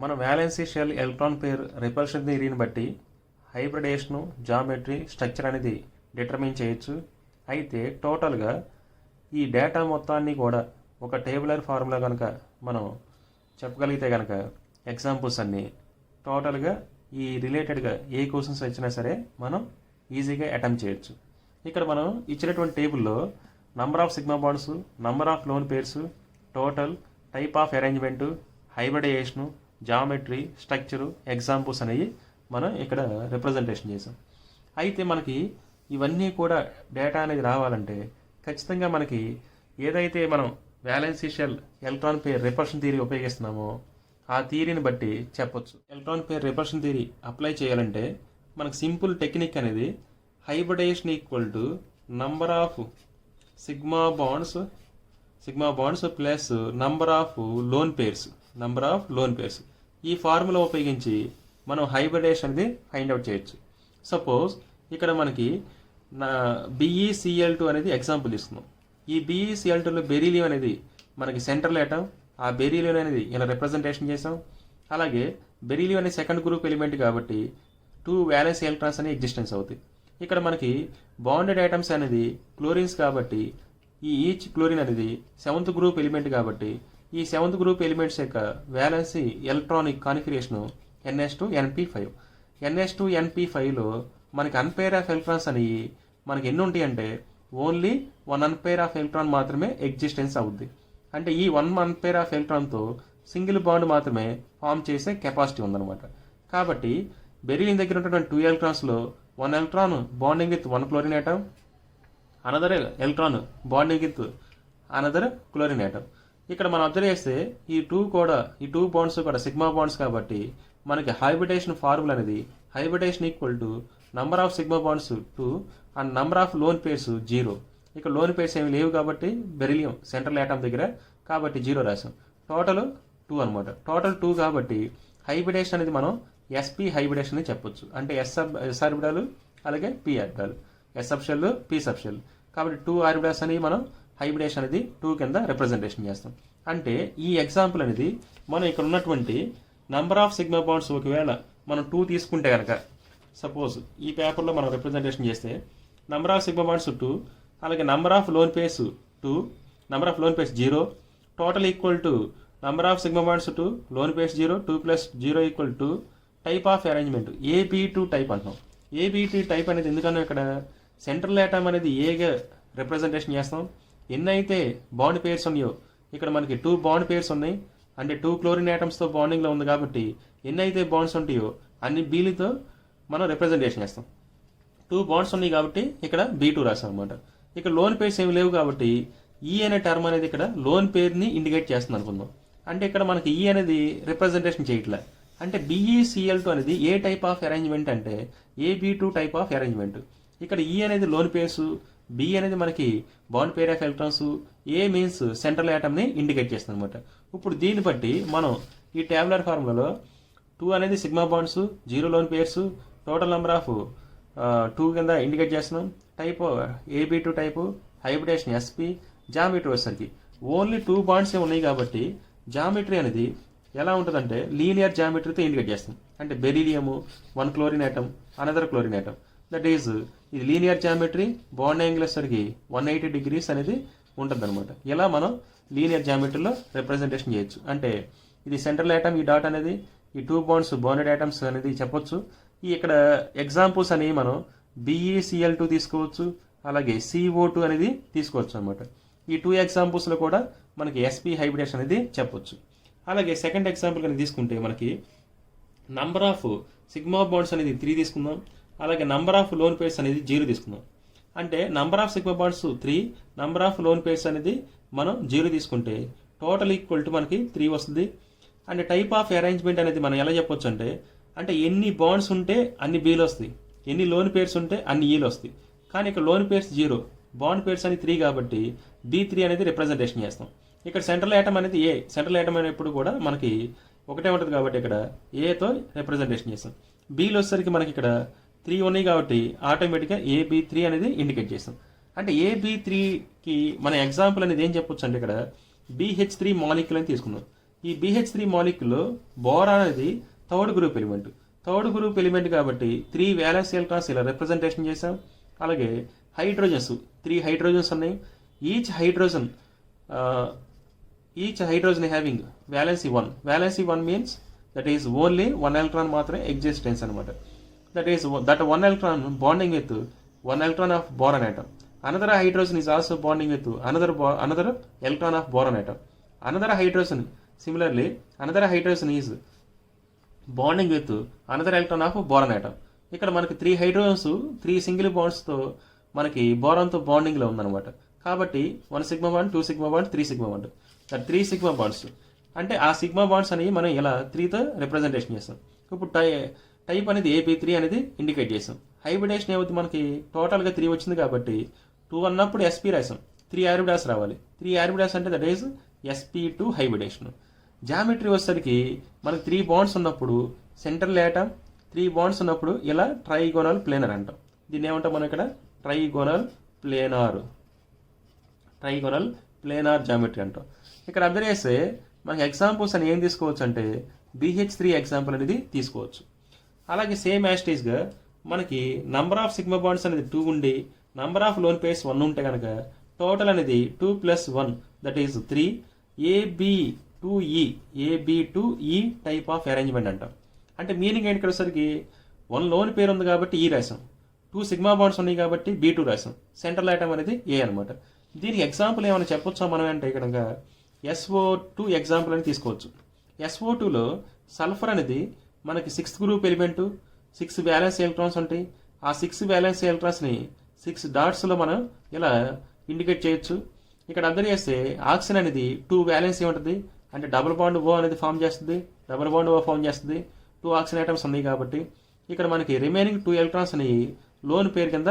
మనం valence shell electron pair repulsion థియరీని బట్టి హైబ్రిడేషను జామెట్రీ స్ట్రక్చర్ అనేది డిటర్మిన్ చేయొచ్చు. అయితే టోటల్గా ఈ డేటా మొత్తాన్ని కూడా ఒక టేబులర్ ఫార్ములా కనుక మనం చెప్పగలిగితే కనుక ఎగ్జాంపుల్స్ అన్నీ టోటల్గా ఈ రిలేటెడ్గా ఏ క్వశ్చన్స్ వచ్చినా సరే మనం ఈజీగా అటెంప్ట్ చేయొచ్చు. ఇక్కడ మనం ఇచ్చినటువంటి టేబుల్లో number of sigma bonds, number of lone pairs, total, type of arrangement, hybridisation, geometry, structure, examples అనేవి మనం ఇక్కడ రిప్రజెంటేషన్ చేసాం. అయితే మనకి ఇవన్నీ కూడా డేటా అనేది రావాలంటే ఖచ్చితంగా మనకి ఏదైతే మనం valence shell electron pair repulsion theory ఉపయోగిస్తున్నామో ఆ థియరీని బట్టి చెప్పొచ్చు. Electron pair repulsion theory apply చేయాలంటే మనకు సింపుల్ టెక్నిక్ అనేది hybridisation equal to number of sigma bonds plus number of lone pairs ఈ ఫార్ములా ఉపయోగించి మనం హైబ్రిడేషన్ అనేది ఫైండ్ అవుట్ చేయొచ్చు. సపోజ్ ఇక్కడ మనకి BeCl2 అనేది ఎగ్జాంపుల్ ఇస్తున్నాం. ఈ BeCl2లో బెరీలియం అనేది మనకి సెంట్రల్ ఆటమ్, ఆ బెరీలియం అనేది ఇలా రిప్రజెంటేషన్ చేసాం. అలాగే బెరీలియం అనే సెకండ్ గ్రూప్ ఎలిమెంట్ కాబట్టి 2 వ్యాలెన్స్ ఎలక్ట్రాన్స్ అనేవి ఎగ్జిస్టెన్స్ అవుతాయి. ఇక్కడ మనకి బాండెడ్ ఐటమ్స్ అనేది క్లోరిన్స్ కాబట్టి ఈచ్ క్లోరిన్ అనేది 7th గ్రూప్ ఎలిమెంట్ కాబట్టి ఈ 7th గ్రూప్ ఎలిమెంట్స్ యొక్క వ్యాలెన్సీ ఎలక్ట్రానిక్ కాన్ఫిగరేషన్ NH2NP5. NH2NP5లో మనకి అన్పేర్ ఆఫ్ ఎలక్ట్రాన్స్ అని మనకి ఎన్ని ఉంటాయి అంటే ఓన్లీ 1 అన్పేర్ ఆఫ్ ఎలక్ట్రాన్ మాత్రమే ఎగ్జిస్టెన్స్ అవుద్ది. అంటే ఈ 1 అన్పేర్ ఆఫ్ ఎలక్ట్రాన్తో సింగిల్ బాండ్ మాత్రమే ఫామ్ చేసే కెపాసిటీ ఉందన్నమాట. కాబట్టి బెరీలియం దగ్గర ఉన్నటువంటి 2 ఎలక్ట్రాన్స్లో 1 electron bonding with 1 chlorine atom, another electron bonding with another chlorine atom. ఇక్కడ మనం అబ్జర్వ్ చేస్తే ఈ 2 బాండ్స్ కూడా సిగ్మా బాండ్స్ కాబట్టి మనకి హైబ్రిడేషన్ ఫార్ములా అనేది hybridisation equal to number of sigma bonds 2 and number of lone pairs 0. ఇక్కడ లోన్ పేర్స్ ఏమి లేవు కాబట్టి బెరిలియం సెంట్రల్ ఆటమ్ దగ్గర కాబట్టి 0 రాసాం. టోటల్ 2 అనమాట. టోటల్ 2 కాబట్టి హైబ్రిడేషన్ అనేది మనం SP హైబ్రిడేషన్ అని చెప్పొచ్చు. అంటే S ఆర్బిటాలు అలాగే P ఆర్బిటాలు, S sub shell, P sub shell కాబట్టి 2 ఆర్బిటాల్స్ అని మనం హైబ్రిడేషన్ అనేది 2 కింద రిప్రజెంటేషన్ చేస్తాం. అంటే ఈ ఎగ్జాంపుల్ అనేది మనం ఇక్కడ ఉన్నటువంటి నంబర్ ఆఫ్ సిగ్మా బాండ్స్ ఒకవేళ మనం 2 తీసుకుంటే కనుక సపోజ్ ఈ పేపర్లో మనం రిప్రజెంటేషన్ చేస్తే నంబర్ ఆఫ్ సిగ్మా బాండ్స్ 2 అలాగే number of lone pairs 2, number of lone pairs 0, total equal to number of sigma bonds 2, loan pairs 0, 2 plus 0 equal to type of arrangement AB2 type అంటాం. AB2 type అనేది ఎందుకన్నా ఇక్కడ central atom అనేది ఏగా representation చేస్తాం. ఎన్నైతే bond pairs ఉన్నాయో ఇక్కడ మనకి 2 బాండ్ పేర్స్ ఉన్నాయి అంటే 2 క్లోరిన్ ఆటమ్స్తో బాండింగ్లో ఉంది కాబట్టి ఎన్నైతే బాండ్స్ ఉంటాయో అన్ని బీలతో మనం రిప్రజెంటేషన్ చేస్తాం. 2 బాండ్స్ ఉన్నాయి కాబట్టి ఇక్కడ B2 రాసాం అనమాట. ఇక్కడ లోన్ పేర్స్ ఏమి లేవు కాబట్టి ఈ అనే టర్మ్ అనేది ఇక్కడ లోన్ పేర్ని ఇండికేట్ చేస్తుంది అనుకుందాం. అంటే ఇక్కడ మనకి ఈ అనేది రిప్రజెంటేషన్ చేయట్లే. అంటే BeCl2 అనేది ఏ టైప్ ఆఫ్ అరేంజ్మెంట్ అంటే AB2 టైప్ ఆఫ్ అరేంజ్మెంట్. ఇక్కడ ఈ అనేది లోన్ పేర్స్, B అనేది మనకి bond pair of electrons, A means central ఆటమ్ని ఇండికేట్ చేస్తుంది అనమాట. ఇప్పుడు దీన్ని బట్టి మనం ఈ టేబులర్ ఫార్ములాలో 2 అనేది sigma bonds, 0 lone pairs, total number of 2 కింద ఇండికేట్ చేస్తున్నాం. Type AB2 type, hybridisation SP, geometry వచ్చేసరికి ఓన్లీ 2 బాండ్సే ఉన్నాయి కాబట్టి జామెట్రీ అనేది ఎలా ఉంటుందంటే లీనియర్ జామెట్రీతో ఇండికేట్ చేస్తాం. అంటే బెరీలియము 1 chlorine atom, another chlorine atom, that is ఇది లీనియర్ జామెట్రీ. బాండ్ యాంగిల్ వచ్చేసరికి 180 degrees అనేది ఉంటుందన్నమాట. ఇలా మనం లీనియర్ జామెట్రీలో రిప్రజెంటేషన్ చేయొచ్చు. అంటే ఇది సెంట్రల్ ఆటమ్, ఈ డాట్ అనేది ఈ 2 బాండ్స్ బాండెడ్ ఆటమ్స్ అనేది చెప్పొచ్చు. ఈ ఇక్కడ ఎగ్జాంపుల్స్ అనేవి మనం BeCl2 తీసుకోవచ్చు, అలాగే CO2 అనేది తీసుకోవచ్చు అనమాట. ఈ 2 ఎగ్జాంపుల్స్లో కూడా మనకి SP హైబ్రిడేషన్ అనేది చెప్పొచ్చు. అలాగే సెకండ్ ఎగ్జాంపుల్ కనుక తీసుకుంటే మనకి నంబర్ ఆఫ్ సిగ్మా బాండ్స్ అనేది 3 తీసుకుందాం, అలాగే నంబర్ ఆఫ్ లోన్ పేర్స్ అనేది 0 తీసుకుందాం. అంటే number of sigma bonds 3, number of lone pairs అనేది మనం 0 తీసుకుంటే టోటల్ ఈక్వల్ టు మనకి 3 వస్తుంది. అంటే టైప్ ఆఫ్ అరేంజ్మెంట్ అనేది మనం ఎలా చెప్పొచ్చు అంటే ఎన్ని బాండ్స్ ఉంటే అన్ని బీలు వస్తాయి, ఎన్ని లోన్ పేర్స్ ఉంటే అన్ని ఈలు వస్తాయి. కానీ ఇక్కడ లోన్ పేర్స్ 0, బాండ్ పేర్స్ అని 3 కాబట్టి B3 అనేది రిప్రజెంటేషన్ చేస్తాం. ఇక్కడ సెంట్రల్ ఆటమ్ అనేది A, సెంట్రల్ ఆటమ్ అనేప్పుడు కూడా మనకి ఒకటే ఉంటుంది కాబట్టి ఇక్కడ ఏతో రిప్రజెంటేషన్ చేస్తాం. బీలో వచ్చేసరికి మనకి ఇక్కడ 3 ఉన్నాయి కాబట్టి ఆటోమేటిక్గా AB3 అనేది ఇండికేట్ చేస్తాం. అంటే AB3కి మన ఎగ్జాంపుల్ అనేది ఏం చెప్పొచ్చు అంటే ఇక్కడ BH3 మాలిక్యూల్ అని తీసుకున్నాం. ఈ BH3 మాలిక్యూల్లో బోరాన్ అనేది third group element. Third group element కాబట్టి 3 వ్యాలెన్స్ ఎలక్ట్రాన్స్ ఇలా రిప్రజెంటేషన్ చేసాం. అలాగే హైడ్రోజన్స్ 3 హైడ్రోజన్స్ ఉన్నాయి. Each hydrogen having valency 1. Valency 1 means that is only 1 electron మాత్రమే existence అనమాట. That 1 electron bonding with 1 electron of boron atom. Another hydrogen is also bonding with another electron of boron atom. Another hydrogen is bonding with another electron of boron atom. ఇక్కడ మనకి 3 hydrogens 3 single బాండ్స్తో మనకి బోరాన్తో బాండింగ్లో ఉందన్నమాట. కాబట్టి 1 sigma bond, 2 sigma bond, 3 sigma bond. 3 sigma bonds అంటే ఆ sigma bonds అనేవి మనం ఇలా 3తో రిప్రజెంటేషన్ చేస్తాం. ఇప్పుడు టైప్ అనేది AB3 అనేది ఇండికేట్ చేసాం. హైబ్రిడేషన్ ఏమవుతుంది, మనకి టోటల్గా 3 వచ్చింది కాబట్టి 2 అన్నప్పుడు SP రాసాం, 3 ఆర్బిడాస్ రావాలి. 3 ఆర్బిడాస్ అంటే that is SP2 hybridisation. Geometry వచ్చేసరికి మనకి 3 బాండ్స్ ఉన్నప్పుడు సెంట్రల్ ఆటమ్, 3 బాండ్స్ ఉన్నప్పుడు ఇలా ట్రైగోనల్ ప్లేనర్ అంటాం. దీన్ని ఏమంటాం మనం ఇక్కడ ట్రైగోనల్ ప్లేనార్ జామెట్రీ అంటాం. ఇక్కడ అబ్జర్వ్ చేస్తే మనకి ఎగ్జాంపుల్స్ అని ఏం తీసుకోవచ్చు అంటే BH3 ఎగ్జాంపుల్ అనేది తీసుకోవచ్చు. అలాగే సేమ్ యాస్టీస్గా మనకి నంబర్ ఆఫ్ సిగ్మా బాండ్స్ అనేది 2 ఉండి నంబర్ ఆఫ్ లోన్ పేర్స్ 1 ఉంటే కనుక టోటల్ అనేది 2 + 1 that is 3 AB2E type of arrangement అంటాం. అంటే మీనింగ్ ఏంటి, ఇక్కడ వచ్చేసరికి 1 లోన్ పేరు ఉంది కాబట్టి E రాసాం, 2 సిగ్మా బాండ్స్ ఉన్నాయి కాబట్టి B2 రాసాం, సెంట్రల్ ఆటమ్ అనేది A అనమాట. దీనికి ఎగ్జాంపుల్ ఏమైనా చెప్పొచ్చా మనం అంటే ఇక్కడ SO2 ఎగ్జాంపుల్ అని తీసుకోవచ్చు. SO2లో సల్ఫర్ అనేది మనకి 6th group element, 6 violence electrons ఉంటాయి. ఆ 6 వ్యాలెన్స్ ఎలక్ట్రాన్స్ని 6 డాట్స్లో మనం ఇలా ఇండికేట్ చేయొచ్చు. ఇక్కడ అబ్జర్వ్ చేస్తే ఆక్సిజన్ అనేది 2 వ్యాలెన్స్ ఉంటుంది, అంటే డబుల్ బాండ్ O అనేది ఫామ్ చేస్తుంది, 2 ఆక్సిజన్ ఐటమ్స్ ఉన్నాయి కాబట్టి ఇక్కడ మనకి రిమైనింగ్ 2 ఎలక్ట్రాన్స్ అని లోన్ పేరు కింద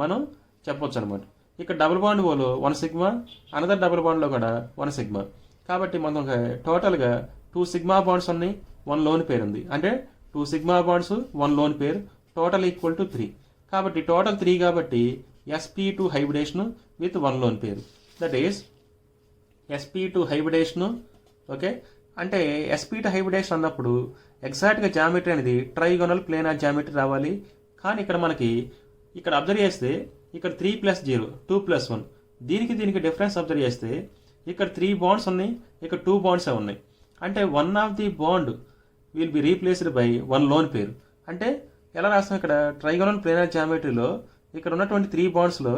మనం చెప్పొచ్చు అనమాట. ఇక్కడ డబుల్ బాండ్ ఓలో 1 సిగ్మా, అనదర్ డబుల్ బాండ్లో కూడా 1 సిగ్మా. కాబట్టి మనం టోటల్గా 2 సిగ్మా బాండ్స్ ఉన్నాయి, 1 లోన్ పేరు ఉంది. అంటే 2 సిగ్మా బాండ్స్ 1 లోన్ పేరు, టోటల్ ఈక్వల్ టు 3. కాబట్టి టోటల్ 3 కాబట్టి SP2 హైబ్రిడేషన్ విత్ 1 లోన్ పేరు, that is SP2 hybridisation. Okay, అంటే SP2 హైబ్రిడేషన్ అన్నప్పుడు ఎగ్జాక్ట్గా జామెట్రీ అనేది ట్రైగోనల్ ప్లేనార్ జామెట్రీ రావాలి. కానీ ఇక్కడ మనకి ఇక్కడ అబ్జర్వ్ చేస్తే ఇక్కడ 3 + 0 2 + 1 దీనికి డిఫరెన్స్ అబ్జర్వ్ చేస్తే ఇక్కడ 3 బాండ్స్ ఉన్నాయి, ఇక్కడ 2 బాండ్సే ఉన్నాయి. అంటే 1 of the bond will be replaced by 1 loan pair. అంటే ఎలా రాస్తాం, ఇక్కడ ట్రైగోనల్ ప్లేనార్ జామెట్రీలో ఇక్కడ ఉన్నటువంటి 3 బాండ్స్లో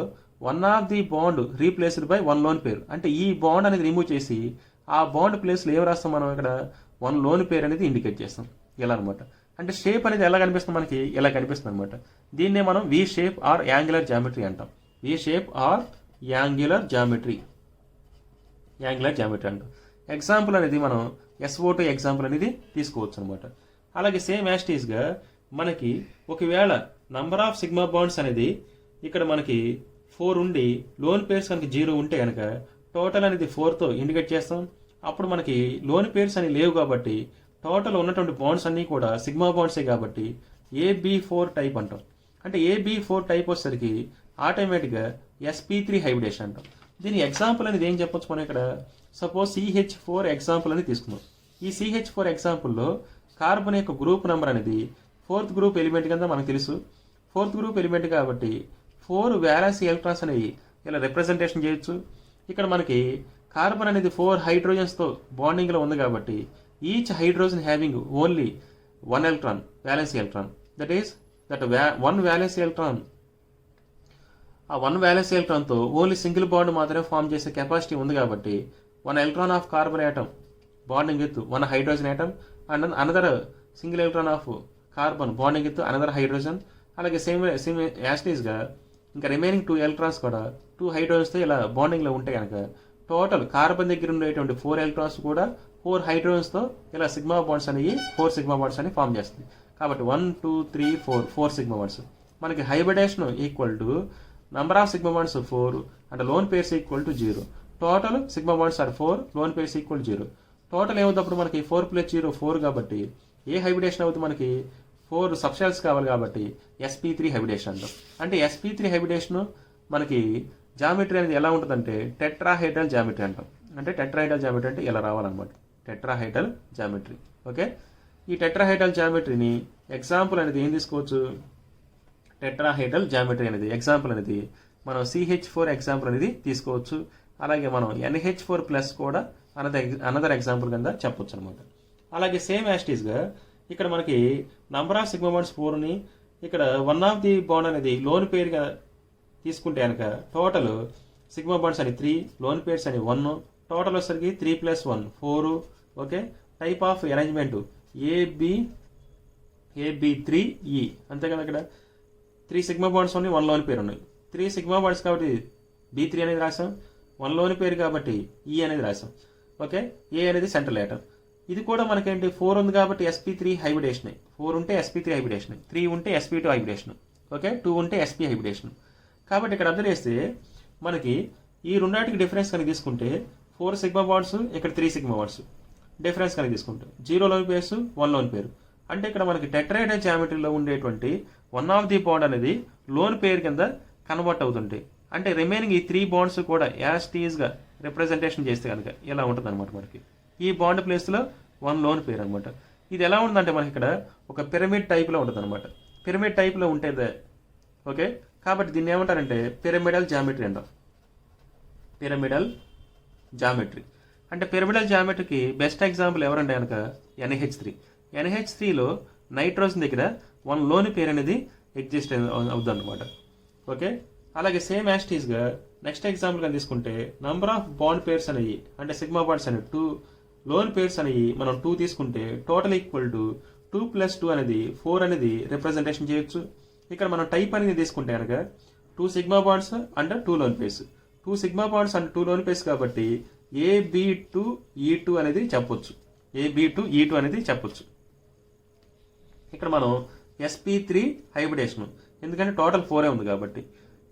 1 of the bond replaced by 1 loan pair. అంటే ఈ బాండ్ అనేది రిమూవ్ చేసి ఆ బాండ్ ప్లేస్లో ఏం రాస్తాం మనం, ఇక్కడ 1 లోన్ పేరు అనేది ఇండికేట్ చేస్తాం ఇలా అనమాట. అంటే షేప్ అనేది ఎలా కనిపిస్తుంది, మనకి ఇలా కనిపిస్తుంది అనమాట. దీన్నే మనం V shape or angular geometry అంటాం. V shape or angular geometry అంటాం. ఎగ్జాంపుల్ అనేది మనం SO2 ఎగ్జాంపుల్ అనేది తీసుకోవచ్చు అనమాట. అలాగే సేమ్ యాస్టీస్గా మనకి ఒకవేళ నంబర్ ఆఫ్ సిగ్మా బాండ్స్ అనేది ఇక్కడ మనకి 4 ఉండి లోన్ పేర్స్ కనుక 0 ఉంటే కనుక టోటల్ అనేది 4తో ఇండికేట్ చేస్తాం. అప్పుడు మనకి లోన్ పేర్స్ అని లేవు కాబట్టి టోటల్ ఉన్నటువంటి బాండ్స్ అన్నీ కూడా సిగ్మా బాండ్సే కాబట్టి AB4 టైప్ అంటాం. అంటే AB4 టైప్ వచ్చేసరికి ఆటోమేటిక్గా SP3 హైబ్రిడేషన్ అంటాం. దీని ఎగ్జాంపుల్ అనేది ఏం చెప్పొచ్చు మనం ఇక్కడ, సపోజ్ CH4 ఎగ్జాంపుల్ అని తీసుకున్నాం. ఈ CH4 ఎగ్జాంపుల్లో కార్బన్ యొక్క గ్రూప్ నెంబర్ అనేది 4th గ్రూప్ ఎలిమెంట్ కింద మనకు తెలుసు. 4th గ్రూప్ ఎలిమెంట్ కాబట్టి 4 వ్యాలెన్స్ ఎలక్ట్రాన్స్ అనేవి ఇలా రిప్రజెంటేషన్ చేయొచ్చు. ఇక్కడ మనకి కార్బన్ అనేది 4 హైడ్రోజన్స్తో బాండింగ్లో ఉంది కాబట్టి each hydrogen having only 1 electron valence electron, that is that 1 valence electron. ఆ 1 వ్యాలెన్స్ ఎలక్ట్రాన్తో ఓన్లీ సింగిల్ బాండ్ మాత్రమే ఫామ్ చేసే కెపాసిటీ ఉంది కాబట్టి 1 electron of carbon atom bonding with 1 hydrogen atom and another single electron of carbon bonding with another hydrogen. అలాగే same యాస్టీస్గా ఇంకా remaining 2 electrons కూడా 2 హైడ్రోజన్స్తో ఇలా బాండింగ్లో ఉంటే కనుక టోటల్ కార్బన్ దగ్గర ఉండేటువంటి 4 ఎలక్ట్రాన్స్ కూడా 4 హైడ్రోజన్స్తో ఇలా సిగ్మా బాండ్స్ అనేవి 4 సిగ్మా బాండ్స్ అని ఫామ్ చేస్తుంది. కాబట్టి 1 2 3 4 సిగ్మా బాండ్స్. మనకి hybridisation equal to number of sigma bonds 4 and lone pairs equal to 0. Total sigma bonds are 4, lone pairs equal 0. Total ఏమవుతుంది మనకి 4 + 0 4 కాబట్టి ఏ హైబ్రిడేషన్ అవుతుంది, మనకి 4 సబ్షెల్స్ కావాలి కాబట్టి SP3 హైబ్రిడేషన్ అంటాం. అంటే SP3 హైబ్రిడేషన్ మనకి జామెట్రీ అనేది ఎలా ఉంటుందంటే టెట్రాహైడ్రల్ జామెట్రీ అంటాం. అంటే టెట్రాహైడ్రల్ జామెట్రీ అంటే ఇలా రావాలన్నమాట. Tetrahedral geometry. ఓకే, ఈ టెట్రాహైడ్రల్ జామెట్రీని ఎగ్జాంపుల్ అనేది ఏం తీసుకోవచ్చు, టెట్రాహైడ్రల్ జామెట్రీ అనేది ఎగ్జాంపుల్ అనేది మనం CH4 ఎగ్జాంపుల్ అనేది తీసుకోవచ్చు. అలాగే మనం NH4+ కూడా అనదర్ ఎగ్జాంపుల్ కింద చెప్పొచ్చు అనమాట. అలాగే సేమ్ యాస్టీస్గా ఇక్కడ మనకి నంబర్ ఆఫ్ సిగ్మా బాండ్స్ 4ని ఇక్కడ వన్ ఆఫ్ ది బాండ్ అనేది లోన్ పేరుగా తీసుకుంటే కనుక టోటల్ సిగ్మా బాండ్స్ అని 3, లోన్ పేర్స్ అని 1, టోటల్ వచ్చేసరికి 3 + 1 4. Okay, type of arrangement AB3E అంతే కదా, ఇక్కడ 3 సిగ్మా బాండ్స్ ఉన్నాయి, 1 లోన్ పేరు ఉన్నాయి. 3 సిగ్మా బాండ్స్ కాబట్టి B3 అనేది రాసాం, 1 లోన్ పేరు కాబట్టి E అనేది రాసాం. ఓకే, A అనేది సెంట్రల్ ఆటమ్. ఇది కూడా మనకేంటి 4 ఉంది కాబట్టి sp3 హైబ్రిడేషన్, 4 ఉంటే sp3 హైబ్రిడేషన్, 3 ఉంటే sp2 హైబ్రిడేషన్, ఓకే 2 ఉంటే sp హైబ్రిడేషన్. కాబట్టి ఇక్కడ అబ్జర్వ్ చేస్తే మనకి ఈ రెండాటికి డిఫరెన్స్ కనుక తీసుకుంటే 4 సిగ్మా బాండ్స్, ఇక్కడ 3 సిగ్మా బాండ్స్ డిఫరెన్స్ కనుక తీసుకుంటే 0 లోన్ పేర్స్, 1 లోన్ పేరు. అంటే ఇక్కడ మనకి టెట్రాహైడ్రల్ జామెట్రీలో ఉండేటువంటి వన్ ఆఫ్ ది బాండ్ అనేది లోన్ పేరు కింద కన్వర్ట్ అవుతుంటాయి. అంటే రిమైనింగ్ ఈ 3 బాండ్స్ కూడా యాస్టీస్గా రిప్రజెంటేషన్ చేస్తే కనుక ఇలా ఉంటుంది అనమాట. మనకి ఈ బాండ్ ప్లేస్లో 1 లోన్ పేరు అనమాట. ఇది ఎలా ఉందంటే మనకి ఇక్కడ ఒక పిరమిడ్ టైప్లో ఉంటుంది అనమాట. పిరమిడ్ టైప్లో ఉంటేదే. ఓకే, కాబట్టి దీన్ని ఏమంటారంటే పిరమిడల్ జామెట్రీ అంటాం. పిరమిడల్ జామెట్రీ అంటే పిరమిడల్ జామెట్రీకి బెస్ట్ ఎగ్జాంపుల్ ఎవరంటే కనుక NH3. NH3లో నైట్రోజన్ దగ్గర 1 లోని పేరు అనేది ఎగ్జిస్ట్ అవుతుంది అనమాట. ఓకే, అలాగే సేమ్ యాస్టీస్గా నెక్స్ట్ ఎగ్జాంపుల్ కానీ తీసుకుంటే నంబర్ ఆఫ్ బాండ్ పేర్స్ అనేవి అంటే సిగ్మా బాండ్స్ అనేవి 2, లోన్ పేర్స్ అనేవి మనం 2 తీసుకుంటే టోటల్ ఈక్వల్ టు 2 + 2 అనేది 4 అనేది రిప్రజెంటేషన్ చేయొచ్చు. ఇక్కడ మనం టైప్ అనేది తీసుకుంటే కనుక 2 sigma bonds and 2 loan pairs, 2 sigma bonds and 2 loan pairs కాబట్టి AB2E2 అనేది చెప్పొచ్చు. AB2E2 అనేది చెప్పొచ్చు. ఇక్కడ మనం sp3 హైబ్రిడేషన్, ఎందుకంటే టోటల్ 4 ఉంది కాబట్టి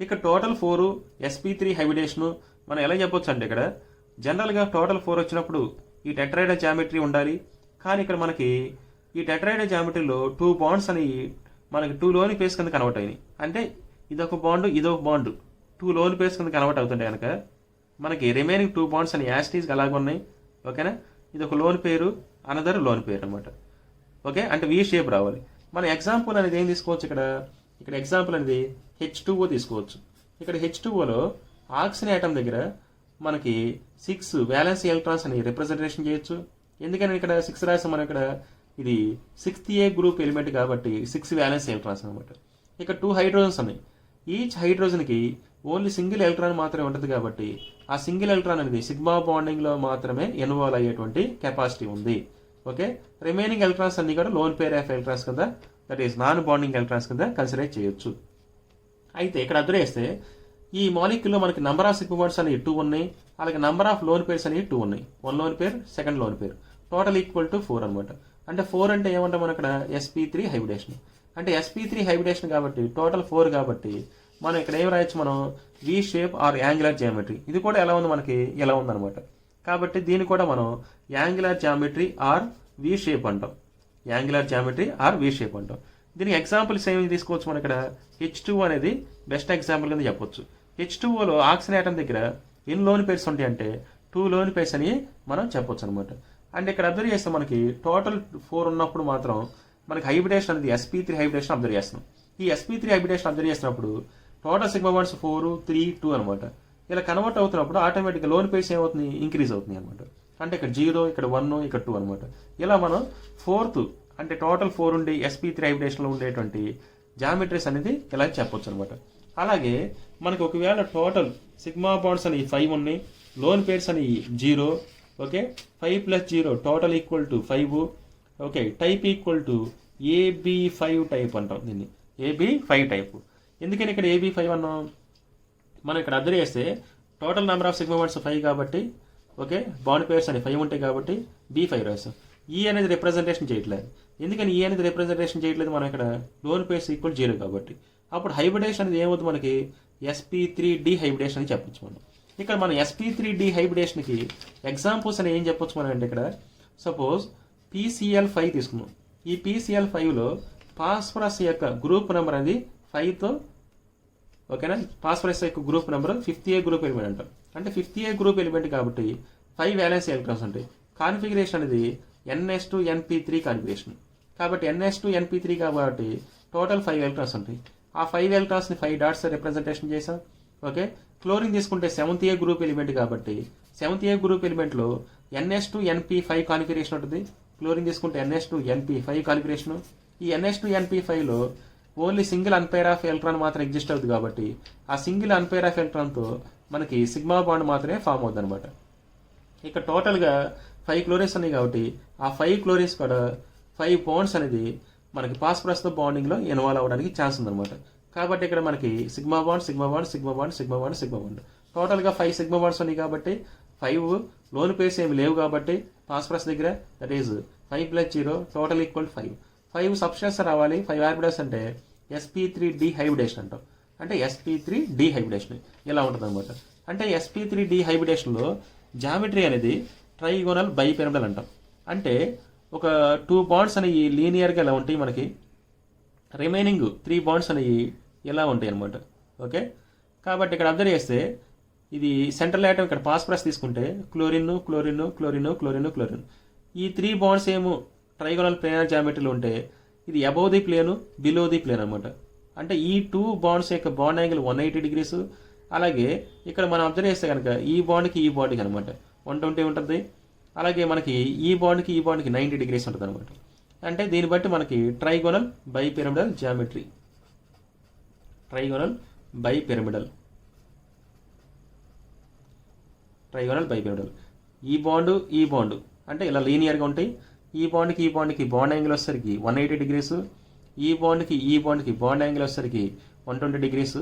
ఇక్కడ టోటల్ 4 sp3 హైబ్రిడేషన్ మనం ఎలా చెప్పొచ్చు అంటే ఇక్కడ జనరల్గా టోటల్ 4 వచ్చినప్పుడు ఈ టెట్రాహైడ్రల్ జామెట్రీ ఉండాలి. కానీ ఇక్కడ మనకి ఈ టెట్రాహైడ్రల్ జామెట్రీలో 2 బాండ్స్ అని మనకి 2 లోని పేర్స్ కింద కన్వర్ట్ అయినాయి. అంటే ఇదొక బాండ్, ఇదొక బాండ్ 2 లోని పేర్స్ కింద కన్వర్ట్ అవుతుంటే కనుక మనకి రిమైనింగ్ 2 బాండ్స్ అని యాస్టీస్గా అలాగే ఉన్నాయి. ఓకేనా, ఇది ఒక లోన్ పేరు, అనదర్ లోన్ పేరు అనమాట. ఓకే, అంటే V షేప్ రావాలి. మన ఎగ్జాంపుల్ అనేది ఏం తీసుకోవచ్చు, ఇక్కడ ఎగ్జాంపుల్ అనేది H2O తీసుకోవచ్చు. ఇక్కడ H2Oలో ఆక్సిజన్ ఆటమ్ దగ్గర మనకి 6 వ్యాలెన్స్ ఎలక్ట్రాన్స్ అని రిప్రజెంటేషన్ చేయొచ్చు. ఎందుకని ఇక్కడ 6 రాసాం మనం, ఇక్కడ ఇది 6th A గ్రూప్ ఎలిమెంట్ కాబట్టి 6 వ్యాలెన్స్ ఎలక్ట్రాన్స్ అనమాట. ఇక్కడ 2 హైడ్రోజన్స్ ఉన్నాయి. ఈచ్ హైడ్రోజన్కి ఓన్లీ సింగిల్ ఎలక్ట్రాన్ మాత్రమే ఉంటుంది కాబట్టి ఆ సింగిల్ ఎలక్ట్రాన్ అనేది సిగ్మా బాండింగ్లో మాత్రమే ఇన్వాల్వ్ అయ్యేటువంటి కెపాసిటీ ఉంది. ఓకే, రిమైనింగ్ ఎలక్ట్రాన్స్ అన్ని కూడా లోన్ పేర్ ఆఫ్ ఎలక్ట్రాన్స్ కింద, that is non bonding electrons కింద కన్సిడర్ చేయొచ్చు. అయితే ఇక్కడ అబ్జర్వ్ చేస్తే ఈ మాలిక్యూల్లో మనకి నంబర్ ఆఫ్ సిగ్మా బాండ్స్ అనేవి 2 ఉన్నాయి, అలాగే నంబర్ ఆఫ్ లోన్ పేర్స్ అనేవి 2 ఉన్నాయి. 1 lone pair, second lone pair, total equal to 4 అనమాట. అంటే 4 అంటే ఏమంటాం మనం ఇక్కడ sp3 హైబ్రిడేషన్. అంటే sp3 హైబ్రిడేషన్ కాబట్టి టోటల్ 4 కాబట్టి మనం ఇక్కడ ఏం రాయొచ్చు, మనం V shape or angular geometry. ఇది కూడా ఎలా ఉంది, మనకి ఎలా ఉందన్నమాట. కాబట్టి దీన్ని కూడా మనం angular geometry or V shape అంటాం. Angular geometry or V shape అంటాం. దీనికి ఎగ్జాంపుల్స్ ఏమి తీసుకోవచ్చు, మనం ఇక్కడ H2O అనేది బెస్ట్ ఎగ్జాంపుల్ కింద చెప్పొచ్చు. H2Oలో ఆక్సిజన్ ఆటమ్ దగ్గర ఎన్ని లోన్ పేర్స్ ఉంటాయి అంటే 2 లోన్ పేర్స్ అని మనం చెప్పొచ్చు అనమాట. అండ్ ఇక్కడ అబ్జర్వ్ చేస్తే మనకి టోటల్ 4 ఉన్నప్పుడు మాత్రం మనకి హైబ్రిడేషన్ అనేది sp3 హైబ్రిడేషన్ అబ్జర్వ్ చేస్తున్నాం. ఈ sp3 హైబ్రిడేషన్ అబ్జర్వ్ చేసినప్పుడు టోటల్ సిగ్మా బాండ్స్ 4, 3, 2 అనమాట. ఇలా కన్వర్ట్ అవుతున్నప్పుడు ఆటోమేటిక్గా లోన్ పేర్స్ ఏమవుతుంది, ఇంక్రీజ్ అవుతుంది అనమాట. అంటే ఇక్కడ 0, ఇక్కడ 1, ఇక్కడ 2 అనమాట. ఇలా మనం 4th అంటే టోటల్ 4 ఉండి sp3 హైబ్రిడేషన్లో ఉండేటువంటి జామెట్రీస్ అనేది ఇలా చెప్పొచ్చు అనమాట. అలాగే మనకి ఒకవేళ టోటల్ సిగ్మా బాండ్స్ అని 5 ఉన్నాయి, లోన్ పేర్స్ అని 0. Okay, 5 + 0 total equal to 5. Okay, type equal to AB5 type అంటాం దీన్ని, AB5 టైప్. ఎందుకని ఇక్కడ AB5 అన్నాం, మనం ఇక్కడ అబ్జర్వ్ చేస్తే total number of sigma bonds 5 కాబట్టి ఓకే బాండ్ పేర్స్ అని 5 ఉంటాయి కాబట్టి B5 రాసాం. ఈ అనేది రిప్రజెంటేషన్ చేయట్లేదు. ఎందుకని ఈ అనేది రిప్రజెంటేషన్ చేయట్లేదు, మనం ఇక్కడ లోన్ పేర్స్ ఈక్వల్ 0 కాబట్టి. అప్పుడు హైబ్రిడేషన్ అనేది ఏమవుతుంది, మనకి sp3d హైబ్రిడేషన్ అని చెప్పొచ్చు మనం. ఇక్కడ మనం sp3d హైబ్రిడేషన్కి ఎగ్జాంపుల్స్ అని ఏం చెప్పొచ్చు మనం అంటే ఇక్కడ సపోజ్ PCl5 తీసుకున్నాం. ఈ PCl5లో ఫాస్ఫరస్ యొక్క గ్రూప్ నెంబర్ అనేది 5తో ఓకేనా. ఫాస్ఫరస్ యొక్క group number 5th A group element అంటాం. అంటే 5th A గ్రూప్ ఎలిమెంట్ కాబట్టి 5 వ్యాలెన్స్ ఎలక్ట్రాన్స్ ఉంటాయి. కాన్ఫిగరేషన్ అనేది NS2NP3 కాన్ఫిగరేషన్. కాబట్టి NS2NP3 కాబట్టి టోటల్ 5 ఎలక్ట్రాన్స్ ఉంటాయి. ఆ 5 ఎలక్ట్రాన్స్ని 5 డాట్స్ రిప్రజెంటేషన్ చేసాం. ఓకే, క్లోరిన్ తీసుకుంటే 7th A గ్రూప్ ఎలిమెంట్ కాబట్టి 7th A గ్రూప్ ఎలిమెంట్లో NS2NP5 కాన్ఫిగరేషన్ ఉంటుంది. క్లోరిన్ తీసుకుంటే NS2NP5 కాన్ఫిగరేషన్. ఈ NS2NP5లో only single unpair of electron మాత్రం ఎగ్జిస్ట్ అవుతుంది కాబట్టి ఆ సింగిల్ అన్పైర్ ఆఫ్ ఎలక్ట్రాన్తో మనకి సిగ్మా బాండ్ మాత్రమే ఫామ్ అవుతుంది అనమాట. ఇక టోటల్గా 5 క్లోరిన్స్ ఉన్నాయి కాబట్టి ఆ 5 క్లోరిన్స్ కూడా 5 బాండ్స్ అనేది మనకి ఫాస్ఫరస్తో బాండింగ్లో ఇన్వాల్వ్ అవ్వడానికి ఛాన్స్ ఉందన్నమాట. కాబట్టి ఇక్కడ మనకి sigma bond sigma bond sigma bond sigma bond sigma bond టోటల్గా 5 సిగ్మా బాండ్స్ ఉన్నాయి కాబట్టి 5 లోన్ పేర్స్ ఏమి లేవు కాబట్టి ఫాస్ఫరస్ దగ్గర that is 5 + 0 total equal 5. 5 substance రావాలి. 5 ఆర్బిటల్స్ అంటే sp3 డీహైబ్రిడేషన్ అంటాం. అంటే sp3 డీహైబ్రిడేషన్ ఇలా ఉంటుంది అనమాట. అంటే sp3 డీహైబ్రిడేషన్లో జామెట్రీ అనేది ట్రైగోనల్ బైపిరమిడల్ అంటాం. అంటే ఒక 2 బాండ్స్ అనేవి లీనియర్గా ఇలా ఉంటాయి మనకి, రిమైనింగ్ 3 బాండ్స్ అనేవి ఇలా ఉంటాయి అనమాట. ఓకే, కాబట్టి ఇక్కడ అబ్జర్వ్ చేస్తే ఇది సెంట్రల్ ఆటమ్ ఇక్కడ ఫాస్ఫరస్ తీసుకుంటే chlorine chlorine chlorine chlorine chlorine ఈ 3 బాండ్స్ ఏమో ట్రైగోనల్ ప్లేనర్ జామెట్రీలో ఉంటే ఇది above the plane below the plane అనమాట. అంటే ఈ 2 బాండ్స్ యొక్క బాండ్ యాంగిల్ 180 degrees. అలాగే ఇక్కడ మనం అబ్జర్వ్ చేస్తే కనుక ఈ బాండ్కి ఈ బాండ్కి అనమాట 120 ఉంటుంది. అలాగే మనకి ఈ బాండ్కి 90 degrees ఉంటుంది అనమాట. అంటే దీన్ని బట్టి మనకి trigonal bipyramidal geometry, trigonal bipyramidal ఈ బాండ్ అంటే ఇలా లీనియర్గా ఉంటాయి. ఈ బాండ్కి బాండ్ యాంగిల్ వచ్చేసరికి 180 degrees, ఈ బాండ్కి బాండ్ యాంగిల్ వచ్చేసరికి 120 degrees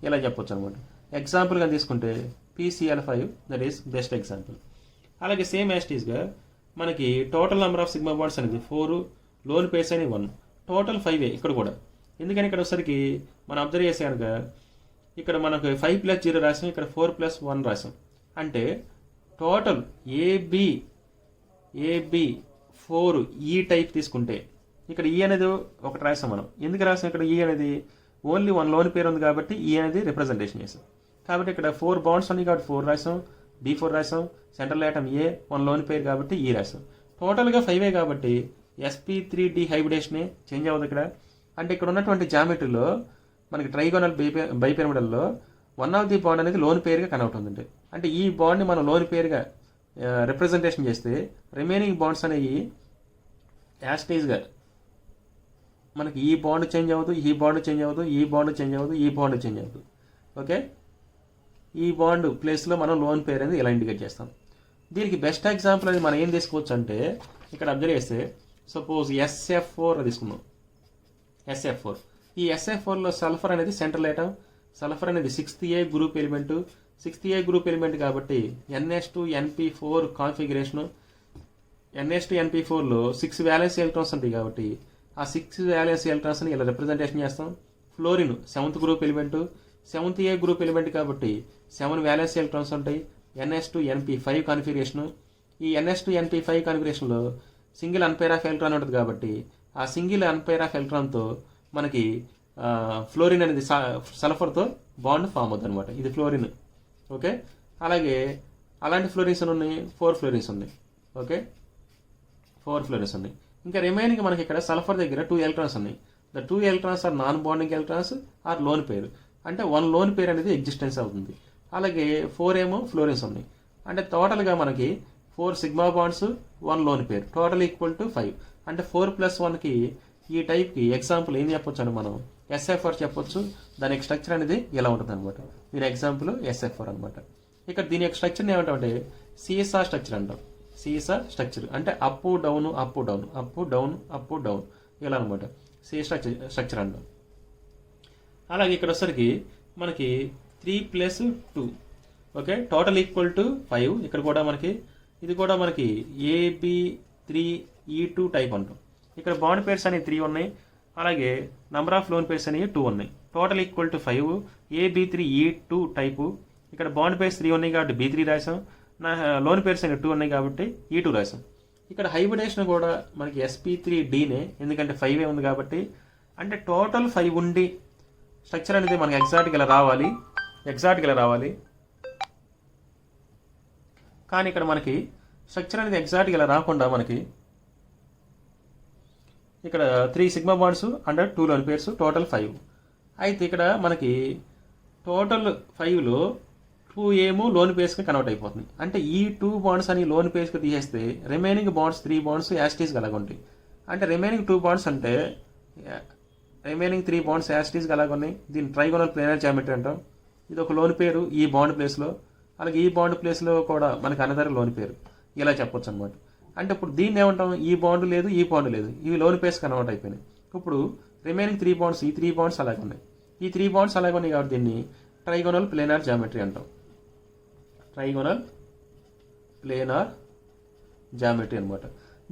ఇలా చెప్పొచ్చు అనమాట. ఎగ్జాంపుల్గా తీసుకుంటే PCl5 that is best example. అలాగే సేమ్ యాస్టీస్గా మనకి total number of sigma bonds అనేది 4, లోన్ పేర్స్ అని 1, టోటల్ 5 ఇక్కడ కూడా. ఎందుకని ఇక్కడ వచ్చేసరికి మనం అబ్జర్వ్ చేసే కనుక ఇక్కడ మనకు 5 + 0 రాసాం, ఇక్కడ 4 + 1 రాసాం. అంటే టోటల్ AB 4 ఈ టైప్ తీసుకుంటే ఇక్కడ ఈ అనేది ఒకటి రాసాం మనం. ఎందుకు రాసాం ఇక్కడ ఈ అనేది ఓన్లీ 1 లోన్ పేరు ఉంది కాబట్టి ఈ అనేది రిప్రజెంటేషన్ చేసాం. కాబట్టి ఇక్కడ 4 బాండ్స్ ఉన్నాయి కాబట్టి 4 రాసాం, B4 రాసాం, సెంట్రల్ ఆటమ్ A 1 లోన్ పేరు కాబట్టి ఈ రాసాం. టోటల్గా 5 కాబట్టి sp3 డీహైబ్రిడేషనే చేంజ్ అవ్వదు ఇక్కడ. అంటే ఇక్కడ ఉన్నటువంటి జామెట్రీలో మనకి ట్రైగోనల్ బైపిరమిడల్లో 1 ఆఫ్ ది బాండ్ అనేది లోన్ పేరుగా కన్వర్ట్ అవుతుంది. అంటే ఈ బాండ్ని మనం లోన్ పేరుగా రిప్రజెంటేషన్ చేస్తే రిమైనింగ్ బాండ్స్ అనేవి యాస్టేజ్గా మనకి ఈ బాండ్ చేంజ్ అవ్వదు, ఈ బాండ్ చేంజ్ అవ్వదు, ఈ బాండ్ చేంజ్ అవ్వదు, ఈ బాండ్ చేంజ్ అవ్వదు. ఓకే, ఈ బాండ్ ప్లేస్లో మనం లోన్ పేరు అనేది ఇలా ఇండికేట్ చేస్తాం. దీనికి బెస్ట్ ఎగ్జాంపుల్ అనేది మనం ఏం తీసుకోవచ్చు అంటే ఇక్కడ అబ్జర్వ్ చేస్తే సపోజ్ SF4 తీసుకుందాం. SF4 ఈ SF4లో సల్ఫర్ అనేది సెంట్రల్ ఆటమ్. సల్ఫర్ అనేది 6th A group element. 6th A group element కాబట్టి NS2NP4 కాన్ఫిగరేషను. NS2NP4లో 6 వ్యాలెన్స్ ఎలక్ట్రాన్స్ ఉంటాయి కాబట్టి ఆ 6 వ్యాలెన్స్ ఎలక్ట్రాన్స్ని ఇలా రిప్రజెంటేషన్ చేస్తాం. Fluorine 7th group element. 7th A group element కాబట్టి 7 వ్యాలెన్స్ ఎలక్ట్రాన్స్ ఉంటాయి. NS2NP5 configuration. ఈ NS2NP5 కాన్ఫిగరేషన్లో single unpair of electron ఉంటుంది కాబట్టి ఆ సింగిల్ అన్పైర్ ఆఫ్ ఎలక్ట్రాన్తో మనకి ఫ్లోరిన్ అనేది సల్ఫర్తో బాండ్ ఫామ్ అవుతుంది అనమాట. ఇది ఫ్లోరిన్. ఓకే, అలాగే అలాంటి ఫ్లోరిన్స్ ఉన్నాయి 4 ఫ్లోరిన్స్ ఉన్నాయి. ఓకే, 4 ఫ్లోరిన్స్ ఉన్నాయి. ఇంకా రిమైనింగ్ మనకి ఇక్కడ సల్ఫర్ దగ్గర 2 ఎలక్ట్రాన్స్ ఉన్నాయి. The 2 electrons are non bonding electrons are lone pair. అంటే 1 లోన్ పేరు అనేది ఎగ్జిస్టెన్స్ అవుతుంది. అలాగే 4 ఏమో ఫ్లోరిన్స్ ఉన్నాయి. అంటే టోటల్గా మనకి 4 సిగ్మా బాండ్స్ 1 లోన్ పేరు టోటల్ ఈక్వల్ టు 5. అంటే 4 + 1కి ఈ టైప్కి ఎగ్జాంపుల్ ఏం చెప్పొచ్చు అని మనం SF4 చెప్పొచ్చు. దాని స్ట్రక్చర్ అనేది ఎలా ఉంటుంది అనమాట. దీని ఎగ్జాంపుల్ SF4 అనమాట. ఇక్కడ దీని యొక్క స్ట్రక్చర్ని ఏమంటామంటే సీసా స్ట్రక్చర్ అంటాం. సీసా స్ట్రక్చర్ అంటే up down up down up down up down ఇలా అనమాట. స్ట్రక్చర్ అంటాం. అలాగే ఇక్కడ వచ్చరికి మనకి 3 + 2 ఓకే టోటల్ ఈక్వల్ టు 5. ఇక్కడ కూడా మనకి ఇది కూడా మనకి AB3E2 టైప్ అంటాం. ఇక్కడ బాండ్ పేర్స్ అనేవి 3 ఉన్నాయి. అలాగే నంబర్ ఆఫ్ లోన్ పేర్స్ అనేవి 2 ఉన్నాయి. Total equal to 5 AB3E2 type. ఇక్కడ బాండ్ పేర్స్ 3 ఉన్నాయి కాబట్టి B3 రాసాం. లోన్ పేర్స్ అనేవి 2 ఉన్నాయి కాబట్టి E2 రాసాం. ఇక్కడ హైబ్రిడేషన్ కూడా మనకి sp3Dనే, ఎందుకంటే 5 ఉంది కాబట్టి. అంటే టోటల్ 5 ఉండి స్ట్రక్చర్ అనేది మనకి ఎగ్జాక్ట్గా ఇలా రావాలి. కానీ ఇక్కడ మనకి స్ట్రక్చర్ అనేది ఎగ్జాక్ట్గా ఇలా రాకుండా మనకి ఇక్కడ 3 sigma bonds under 2 loan pairs, total 5. అయితే ఇక్కడ మనకి టోటల్ 5లో 2 ఏమో లోన్ పేర్స్కి కన్వర్ట్ అయిపోతుంది. అంటే ఈ 2 బాండ్స్ అని లోన్ పేర్స్కి తీసేస్తే రిమైనింగ్ బాండ్స్ 3 బాండ్స్ యాస్టీస్గా అలాగ ఉంటాయి. అంటే రిమైనింగ్ 2 బాండ్స్ అంటే రిమైనింగ్ 3 బాండ్స్ యాస్టీస్గా అలాగ ఉన్నాయి. దీన్ని ట్రైగోనల్ ప్లేనర్ జామెట్రీ అంటాం. ఇది ఒక లోన్ పేరు ఈ బాండ్ ప్లేస్లో, అలాగే ఈ బాండ్ ప్లేస్లో కూడా మనకి అనదర్ లోన్ పేరు, ఇలా చెప్పొచ్చు అనమాట. అంటే ఇప్పుడు దీన్ని ఏమంటాం, ఈ బాండ్ లేదు ఈ బాండ్ లేదు, ఇవి లోన్ పేర్స్ కన్వర్ట్ అయిపోయినాయి. ఇప్పుడు రిమైనింగ్ 3 బాండ్స్, ఈ 3 బాండ్స్ అలాగే ఉన్నాయి. ఈ 3 బాండ్స్ అలాగే ఉన్నాయి కాబట్టి దీన్ని ట్రైగోనల్ ప్లేనార్ జామెట్రీ అంటాం. ట్రైగోనల్ ప్లేనార్ జామెట్రీ అనమాట.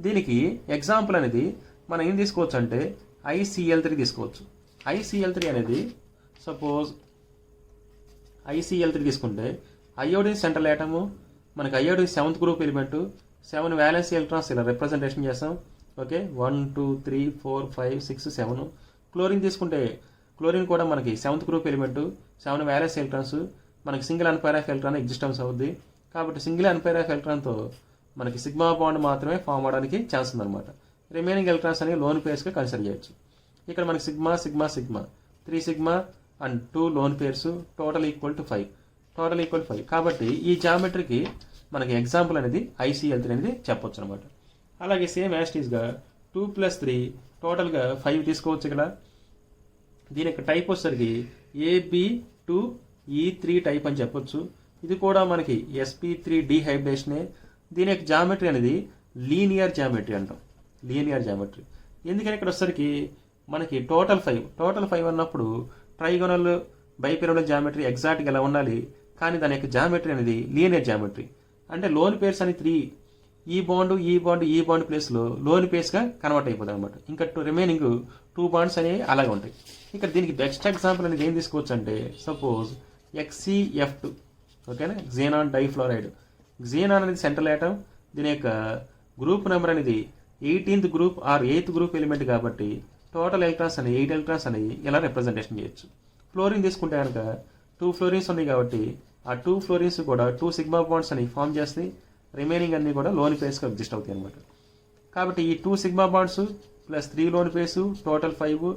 దీనికి ఎగ్జాంపుల్ అనేది మనం ఏం తీసుకోవచ్చు అంటే ICl3 తీసుకోవచ్చు. ICl3 అనేది సపోజ్ ICl3 తీసుకుంటే అయోడిన్ సెంట్రల్ యాటము, మనకి iodine 7th group element, 7 valency electrons ఇలా రిప్రజెంటేషన్ చేస్తాం. ఓకే, 1 2 3 4 5 6 7. క్లోరిన్ తీసుకుంటే క్లోరిన్ కూడా మనకి 7th group element, 7 valency electrons, మనకి single unpair of electron existence అవుద్ది. కాబట్టి సింగిల్ అన్పైర్ ఆఫ్ ఎలక్ట్రాన్తో మనకి సిగ్మా బాండ్ మాత్రమే ఫామ్ అవడానికి ఛాన్స్ ఉందన్నమాట. రిమైనింగ్ ఎలక్ట్రాన్స్ అనేవి లోన్ పేర్స్గా కన్సిడర్ చేయొచ్చు. ఇక్కడ మనకి sigma sigma sigma 3 sigma and 2 loan pairs, total equal to 5. Total equal 5 కాబట్టి ఈ జామెట్రీకి మనకి ఎగ్జాంపుల్ అనేది ICl3 అనేది చెప్పొచ్చు అనమాట. అలాగే సేమ్ యాస్టీస్గా 2 + 3 టోటల్గా 5 తీసుకోవచ్చు. ఇక్కడ దీని యొక్క టైప్ వచ్చేసరికి AB2E3 టైప్ అని చెప్పొచ్చు. ఇది కూడా మనకి sp3 డీహైబ్రిడేషనే. దీని యొక్క జామెట్రీ అనేది లీనియర్ జామెట్రీ అంటాం. లీనియర్ జామెట్రీ ఎందుకని ఇక్కడ వచ్చేసరికి మనకి టోటల్ 5 అన్నప్పుడు ట్రైగోనల్ బైపిరమిడల్ జామెట్రీ ఎగ్జాక్ట్గా ఎలా ఉండాలి, కానీ దాని యొక్క జామెట్రీ అనేది లీనియర్ జామెట్రీ. అంటే లోన్ పేర్స్ అని 3 ఈ బాండ్ ప్లేస్లో లోన్ పేర్స్గా కన్వర్ట్ అయిపోతుంది అనమాట. ఇంకా రిమైనింగ్ 2 బాండ్స్ అనేవి అలాగే ఉంటాయి. ఇక్కడ దీనికి బెస్ట్ ఎగ్జాంపుల్ అనేది ఏం తీసుకోవచ్చు అంటే సపోజ్ XeF2. ఓకేనా, xenon డైఫ్లోరైడ్. xenon అనేది సెంట్రల్ యాటమ్, దీని యొక్క గ్రూప్ నెంబర్ అనేది 18th group or 8th group element కాబట్టి టోటల్ ఎలక్ట్రాన్స్ అనేవి 8 ఎలక్ట్రాన్స్ అనేవి ఇలా రిప్రజెంటేషన్ చేయొచ్చు. ఫ్లోరిన్ తీసుకుంటే కనుక 2 ఫ్లోరిన్స్ ఉన్నాయి కాబట్టి ఆ 2 ఫ్లోరిన్స్ కూడా 2 సిగ్మా బాండ్స్ అని ఫామ్ చేస్తాయి. రిమైనింగ్ అన్ని కూడా లోన్ పేర్స్గా ఎగ్జిస్ట్ అవుతాయి అనమాట. కాబట్టి ఈ 2 sigma bonds plus 3 loan pairs total 5.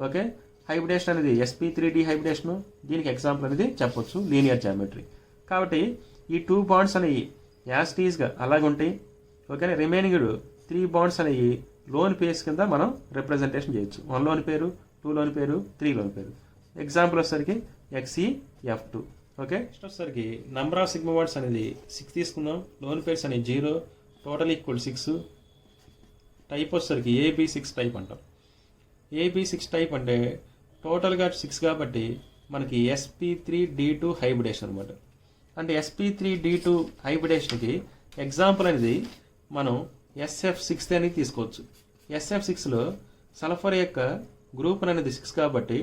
Okay, hybridisation అనేది sp3 డీహైబ్రిడేషన్. దీనికి ఎగ్జాంపుల్ అనేది చెప్పొచ్చు లీనియర్ జామెట్రీ. కాబట్టి ఈ 2 బాండ్స్ అనేవి యాస్టీస్గా అలాగే ఉంటాయి. ఓకేనా, రిమైనింగ్ 3 బాండ్స్ అనేవి లోన్ పేర్స్ కింద మనం రిప్రజెంటేషన్ చేయొచ్చు. 1 లోన్ పేరు, 2 లోన్ పేరు, 3 లోన్ పేరు. ఎగ్జాంపుల్ వచ్చేసరికి XeF2. ఓకే, నెక్స్ట్ వచ్చేసరికి నంబర్ ఆఫ్ సిగ్మా బాండ్స్ అనేది 6 తీసుకుందాం. లోన్ పేర్స్ అనేది 0, టోటల్ ఈక్వల్ 6. టైప్ వచ్చేసరికి AB6 టైప్ అంటాం. AB6 టైప్ అంటే టోటల్గా 6 కాబట్టి మనకి sp3d2 హైబ్రిడేషన్ అనమాట. అంటే sp3d2 హైబ్రిడేషన్కి ఎగ్జాంపుల్ అనేది మనం SF6 అనేది తీసుకోవచ్చు. SF6లో సల్ఫర్ యొక్క గ్రూప్ అనేది 6 కాబట్టి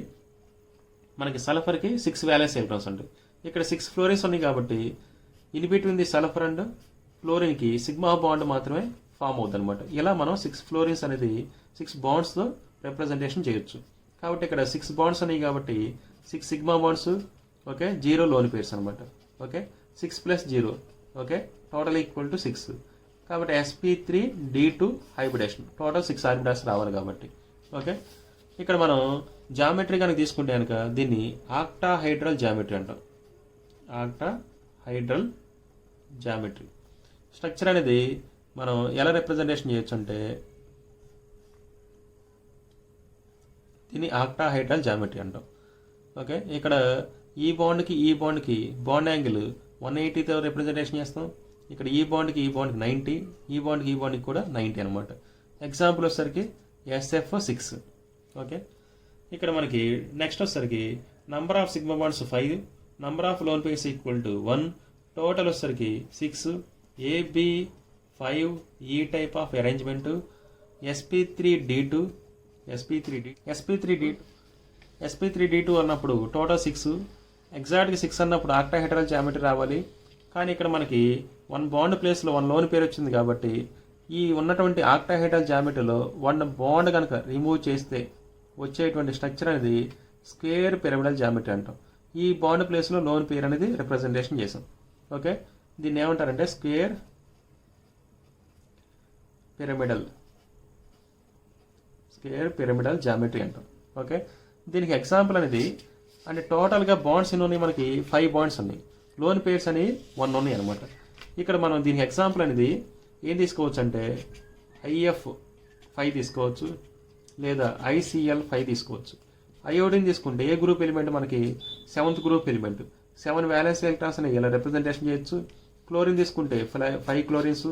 మనకి సల్ఫర్కి 6 వ్యాలెన్స్ ఎలక్ట్రాన్స్ ఉంటాయి. ఇక్కడ 6 ఫ్లోరిన్స్ ఉన్నాయి కాబట్టి in between the sulphur and ఫ్లోరిన్కి సిగ్మా బాండ్ మాత్రమే ఫామ్ అవుతుంది అనమాట. ఇలా మనం 6 ఫ్లోరిన్స్ అనేది 6 బాండ్స్తో రిప్రజెంటేషన్ చేయొచ్చు. కాబట్టి ఇక్కడ 6 బాండ్స్ ఉన్నాయి కాబట్టి 6 sigma bonds. Okay, 0 lone pairs అనమాట. Okay, 6 + 0. Okay, total equal to 6. కాబట్టి sp3d2 హైబ్రిడేషన్ టోటల్ 6 హైబ్రిడేషన్ రావాలి కాబట్టి. ఓకే, ఇక్కడ మనం జామెట్రీ కనుక తీసుకుంటే కనుక దీన్ని ఆక్టాహైడ్రల్ జామెట్రీ అంటాం. ఆక్టాహైడ్రల్ జామెట్రీ స్ట్రక్చర్ అనేది మనం ఎలా రిప్రజెంటేషన్ చేయొచ్చు అంటే దీన్ని ఆక్టాహైడ్రల్ జామెట్రీ అంటాం. ఓకే, ఇక్కడ ఈ బాండ్కి బాండ్ యాంగిల్ 180తో రిప్రజెంటేషన్ చేస్తాం. ఇక్కడ ఈ బాండ్కి 90, ఈ బాండ్కి కూడా 90 అనమాట. ఎగ్జాంపుల్ వచ్చేసరికి SF6. ఓకే, ఇక్కడ మనకి నెక్స్ట్ వచ్చేసరికి number of sigma bonds 5, number of lone pairs equal to 1, total వచ్చేసరికి 6. AB5 ఈ type of arrangement. sp3d2 sp3d2 అన్నప్పుడు టోటల్ 6. ఎగ్జాక్ట్గా 6 అన్నప్పుడు ఆక్టాహైడ్రల్ జామెట్రీ రావాలి. కానీ ఇక్కడ మనకి 1 బాండ్ ప్లేస్లో 1 లోన్ పేరు వచ్చింది కాబట్టి ఈ ఉన్నటువంటి ఆక్టాహైడ్రల్ జామెట్రీలో 1 బాండ్ కనుక రిమూవ్ చేస్తే వచ్చేటువంటి స్ట్రక్చర్ అనేది స్క్వేర్ పిరమిడల్ జామెట్రీ అంటాం. ఈ బాండ్ ప్లేస్లో లోన్ పేరు అనేది రిప్రజెంటేషన్ చేసాం. ఓకే, దీన్ని ఏమంటారంటే స్క్వేర్ పిరమిడల్ జామెట్రీ అంటాం. ఓకే, దీనికి ఎగ్జాంపుల్ అనేది అంటే టోటల్గా బాండ్స్ ఎన్ని ఉన్నాయి, మనకి 5 బాండ్స్ ఉన్నాయి, లోన్ పేర్స్ అని 1 ఉన్నాయి అనమాట. ఇక్కడ మనం దీనికి ఎగ్జాంపుల్ అనేది ఏం తీసుకోవచ్చు అంటే IF 5 తీసుకోవచ్చు, లేదా ICL 5 తీసుకోవచ్చు. అయోడిన్ తీసుకుంటే ఏ గ్రూప్ ఎలిమెంట్ మనకి 7th group element, 7 violence electrons అని ఇలా రిప్రజెంటేషన్ చేయొచ్చు. క్లోరిన్ తీసుకుంటే 5 chlorines,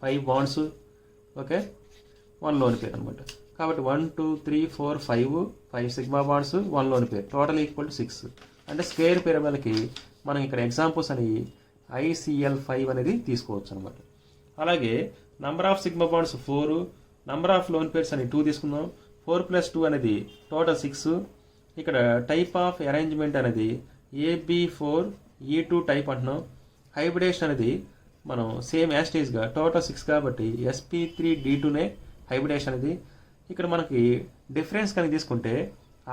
5 bonds, okay, 1 lone pair అనమాట. కాబట్టి 1 2 3 4 5 sigma bonds, 1 lone pair, total equal to 6. అంటే స్క్వేర్ పిరమిడ్కి మనం ఇక్కడ ఎగ్జాంపుల్స్ అని ICL 5 అనేది తీసుకోవచ్చు అనమాట. అలాగే number of sigma bonds 4, number of lone pairs అని 2 తీసుకుందాం. 4 + 2 అనేది టోటల్ 6. ఇక్కడ టైప్ ఆఫ్ అరేంజ్మెంట్ అనేది AB4E2 టైప్ అంటున్నాం. హైబ్రిడేషన్ అనేది మనం సేమ్ యాస్టేజ్గా టోటల్ 6 కాబట్టి sp3d2నే హైబ్రిడేషన్ అనేది. ఇక్కడ మనకి డిఫరెన్స్ కనుక తీసుకుంటే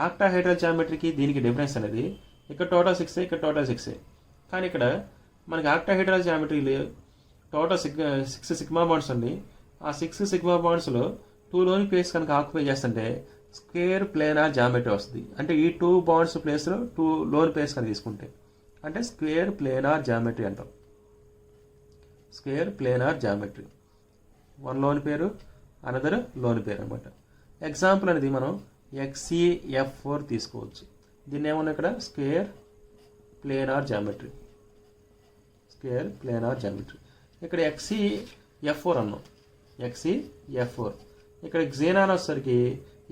ఆక్టాహైడ్రల్ జామెట్రీకి దీనికి డిఫరెన్స్ అనేది ఇక్కడ టోటల్ 6, ఇక్కడ టోటల్ 6. కానీ ఇక్కడ మనకి ఆక్టాహైడ్రల్ జామెట్రీలో టోటల్ 6 సిగ్మా బాండ్స్ ఉంది. ఆ 6 సిగ్మా బాండ్స్లో 2 లోన్ పేర్స్ కనుక ఆక్యుపై చేస్తుంటే స్క్వేర్ ప్లేనార్ జామెట్రీ వస్తుంది. అంటే ఈ 2 బాండ్స్ ప్లేస్లో 2 లోన్ పేర్స్ కనుక తీసుకుంటే అంటే స్క్వేర్ ప్లేనార్ జామెట్రీ అంటాం. స్క్వేర్ ప్లేనార్ జామెట్రీ, 1 లోన్ పేరు, అనదర్ లోన్ పేరు అనమాట. ఎగ్జాంపుల్ అనేది మనం XCF4 తీసుకోవచ్చు. దీన్ని ఏమన్నా ఇక్కడ square planar geometry, square planar geometry. ఇక్కడ XCF4 అన్నాం, XCF4. ఇక్కడ xenon వచ్చేసరికి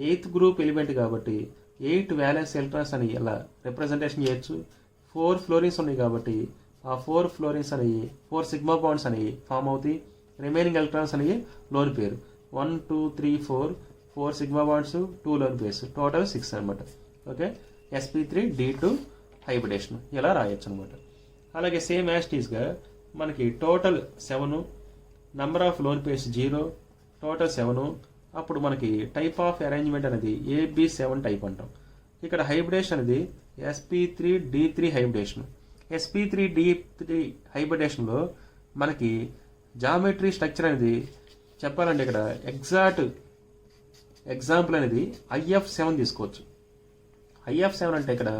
8th గ్రూప్ ఎలిమెంట్ కాబట్టి 8 వ్యాలెన్స్ ఎలక్ట్రాన్స్ అని ఇలా రిప్రజెంటేషన్ చేయొచ్చు. 4 ఫ్లోరిన్స్ ఉన్నాయి కాబట్టి ఆ 4 ఫ్లోరిన్స్ అని 4 సిగ్మా బాండ్స్ అని ఫామ్ అవుతాయి. రిమైనింగ్ ఎలక్ట్రాన్స్ అని లోన్ పేరు 1 2 3 4 sigma bonds, 2 loan pairs, total 6 అనమాట. ఓకే, sp3d2 హైబ్రిడేషన్ ఇలా రాయొచ్చు అనమాట. అలాగే సేమ్ యాస్టీస్గా మనకి total 7, number of lone pairs 0, total 7. అప్పుడు మనకి టైప్ ఆఫ్ అరేంజ్మెంట్ అనేది AB7 టైప్ అంటాం. ఇక్కడ హైబ్రిడేషన్ అనేది sp3d3 హైబ్రిడేషన్. sp3d3 హైబ్రిడేషన్లో మనకి జామెట్రీ స్ట్రక్చర్ అనేది చెప్పాలంటే ఇక్కడ ఎగ్జాక్ట్ ఎగ్జాంపుల్ అనేది IF7 తీసుకోవచ్చు. IF7 అంటే ఇక్కడ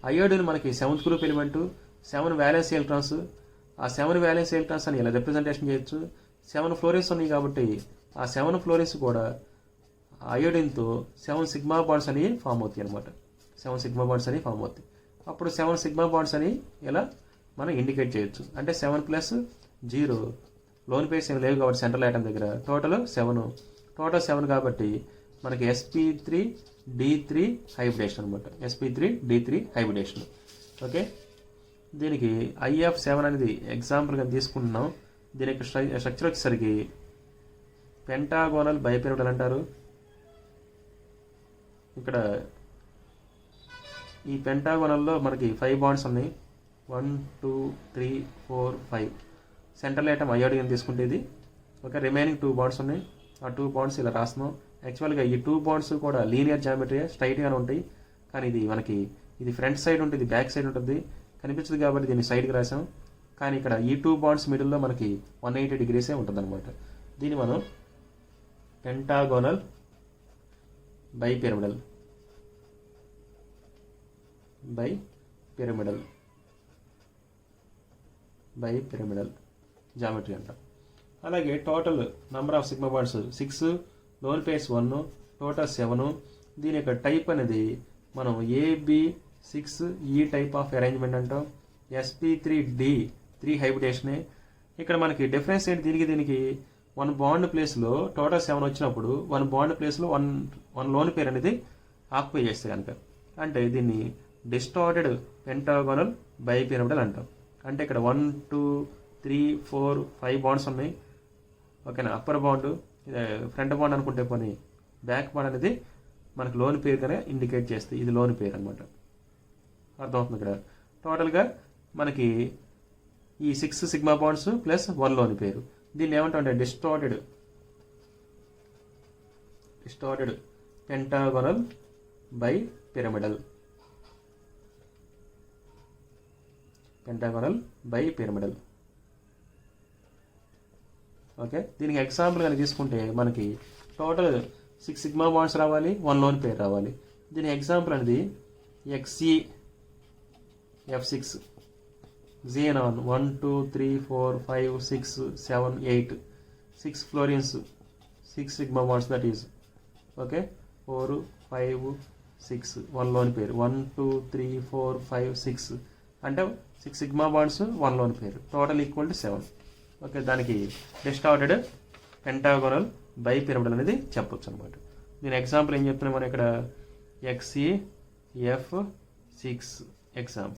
అయోడిన్ మనకి 7th group element, 7 violence electrons. ఆ 7 వ్యాలెన్స్ ఎలక్ట్రాన్స్ అని ఇలా రిప్రజెంటేషన్ చేయొచ్చు. 7 ఫ్లోరిన్స్ ఉన్నాయి కాబట్టి ఆ 7 ఫ్లోరిన్స్ కూడా అయోడిన్తో 7 సిగ్మా బాండ్స్ అని ఫామ్ అవుతాయి అనమాట. 7 సిగ్మా బాండ్స్ అని ఫామ్ అవుతాయి. అప్పుడు 7 సిగ్మా బాండ్స్ అని ఇలా మనం ఇండికేట్ చేయొచ్చు. అంటే 7 + 0 లోన్ పేర్స్ ఏమి లేవు కాబట్టి సెంట్రల్ ఐటమ్ దగ్గర టోటల్ 7 కాబట్టి మనకి sp3d3 హైబ్రిడేషన్ అనమాట. sp3d3 hybridisation. ఓకే, దీనికి IF7 అనేది ఎగ్జాంపుల్గా తీసుకుంటున్నాం. దీని యొక్క స్ట్రక్చర్ వచ్చేసరికి పెంటాగోనల్ బైపిరమిడల్ అంటారు. ఇక్కడ ఈ పెంటాగోనల్లో మనకి 5 బాండ్స్ ఉన్నాయి, 1 2 3 4 5. సెంట్రల్ ఐటమ్ అయోడిన్ తీసుకుంటే ఇది. ఓకే, రిమైనింగ్ 2 బాండ్స్ ఉన్నాయి. ఆ 2 బాండ్స్ ఇలా రాస్తున్నాం. యాక్చువల్గా ఈ 2 బాండ్స్ కూడా లీనియర్ జామెట్రీ, స్ట్రైట్గానే ఉంటాయి. కానీ ఇది మనకి ఇది ఫ్రంట్ సైడ్ ఉంటుంది, బ్యాక్ సైడ్ ఉంటుంది, కనిపించదు కాబట్టి దీన్ని సైడ్కి రాసాం. కానీ ఇక్కడ ఈ 2 బాండ్స్ మిడిల్లో మనకి 180 డిగ్రీసే ఉంటుంది అనమాట. దీన్ని మనం పెంటాగోనల్ బైపిరమిడల్ జామెట్రీ అంటాం. అలాగే total number of sigma bonds 6, loan pairs 1, total 7. దీని యొక్క టైప్ అనేది మనం AB6E టైప్ ఆఫ్ అరేంజ్మెంట్ అంటాం. sp3d3 హైబ్రిడేషనే. ఇక్కడ మనకి డిఫరెన్స్ ఏంటి, దీనికి 1 బాండ్ ప్లేస్లో టోటల్ 7 వచ్చినప్పుడు 1 బాండ్ ప్లేస్లో 1 లోన్ పేర్ అనేది ఆక్యుపై చేస్తే కనుక అంటే దీన్ని డిస్టార్టెడ్ పెంటాగోనల్ బైపిరమిడల్ అంటాం. అంటే ఇక్కడ 1 2 3 4 5 బాండ్స్ ఉన్నాయి. ఓకేనా, అప్పర్ బాండ్, ఫ్రంట్ బాండ్ అనుకుంటే పోనీ బ్యాక్ బాండ్ అనేది మనకి లోన్ పేరుగానే ఇండికేట్ చేస్తే ఇది లోన్ పేరు అనమాట. అర్థమవుతుంది. ఇక్కడ టోటల్గా మనకి ఈ 6 సిగ్మా బాండ్స్ ప్లస్ 1 లోన్ పేరు. దీన్ని ఏమంటాం అంటే డిస్టార్టెడ్ పెంటాగోనల్ బైపిరమిడల్. ఓకే, దీనికి ఎగ్జాంపుల్ కనుక తీసుకుంటే మనకి టోటల్ 6 సిగ్మా బాండ్స్ రావాలి, 1 లోన్ పేర్ రావాలి. దీని ఎగ్జాంపుల్ అనేది XE F6 Xenon 1 2 3 4 5 6 7 8 6 fluorines, 6 sigma bonds, that is okay, 4 5 6 1 lone pair, 1 2 3 4 5 6 అంటే 6 sigma bonds 1 lone pair, total equal to 7. Okay, దానికి డిస్టార్టెడ్ పెంటాగోనల్ బై పిరమిడల్ అనేది చెప్పొచ్చు అనమాట. దీని ఎగ్జాంపుల్ ఏం చెప్తున్నాం మనం ఇక్కడ XE F6 ఎగ్జాంపుల్.